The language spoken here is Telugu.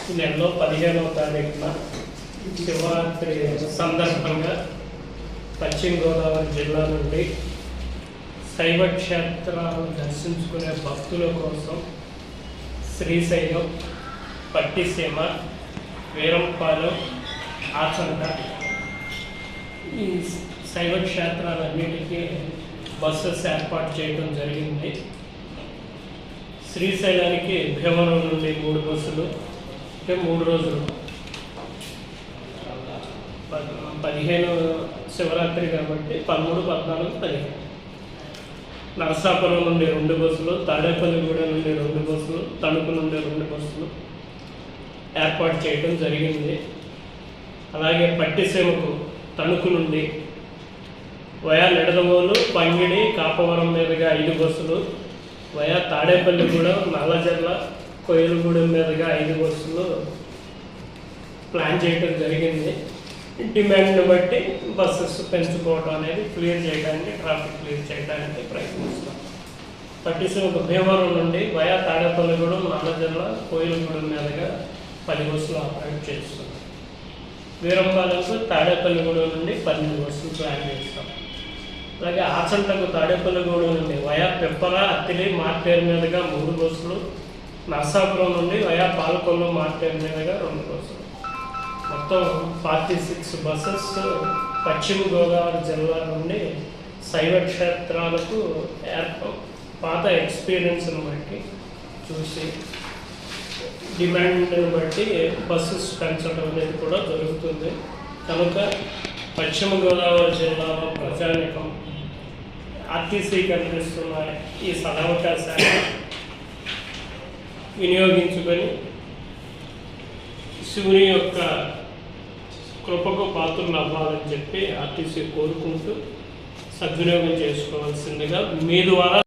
ఈ నెలలో 15వ తారీఖున శివరాత్రి సందర్భంగా పశ్చిమ గోదావరి జిల్లా నుండి శైవ క్షేత్రాలను దర్శించుకునే భక్తుల కోసం శ్రీశైలం, పట్టిసీమ, వీరంపాలెం, ఆచంట ఈ శైవ క్షేత్రాలన్నిటికీ బస్సెస్ ఏర్పాటు చేయడం జరిగింది. శ్రీశైలానికి భీమవరం నుండి 3 బస్సులు, అంటే 3 రోజులు 15 శివరాత్రి కాబట్టి 13, 14, 15. నరసాపురం నుండి 2 బస్సులు, తాడేపల్లిగూడెం నుండి 2 బస్సులు, తణుకు నుండి 2 బస్సులు ఏర్పాటు చేయడం జరిగింది. అలాగే పట్టిసీమకు తణుకు నుండి వయా నిడదవోలు, పంగిడి, కాపవరం మీదుగా 5 బస్సులు, వయా తాడేపల్లిగూడెం, నల్లజర్ల, కోయిలగూడెం మీదుగా 5 బస్సులు ప్లాన్ చేయడం జరిగింది. డిమాండ్ని బట్టి బస్సెస్ పెంచుకోవడం అనేది క్లియర్ చేయడానికి, ట్రాఫిక్ క్లియర్ చేయడానికి ప్రయత్నిస్తాం. పట్టిసీమకు భీమవరం నుండి వయా తాడేపల్లిగూడెం, నల్లజర్ల, కోయిలగూడెం మీదుగా 10 బస్సులు ఆపరేట్ చేస్తున్నాం. వీరంపాలెంకు తాడేపల్లిగూడెం నుండి 12 బస్సులు ప్లాన్ చేస్తాం. అలాగే ఆచంటకు తాడేపల్లిగూడెం నుండి వయా పిప్పల, అత్తిలి, మార్టేరు మీదుగా 3 బస్సులు, నర్సాపురం నుండి వయా పాలకొల్లు, మార్టేరు మీదుగా 2 బస్సులు, మొత్తం 46 బస్సెస్ పశ్చిమ గోదావరి జిల్లా నుండి శైవ క్షేత్రాలకు పాత ఎక్స్పీరియన్స్ని బట్టి చూసి డిమాండ్ని బట్టి బస్సెస్ పెంచడం అనేది కూడా జరుగుతుంది. కనుక పశ్చిమ గోదావరి జిల్లాలో ప్రజానికం ఆర్టీసీకి అందిస్తున్న ఈ సదవకాశాన్ని వినియోగించుకొని శివుని యొక్క కృపకు పాత్రలు అవ్వాలని చెప్పి ఆర్టీసీ కోరుకుంటూ సద్వినియోగం చేసుకోవాల్సిందిగా మీ ద్వారా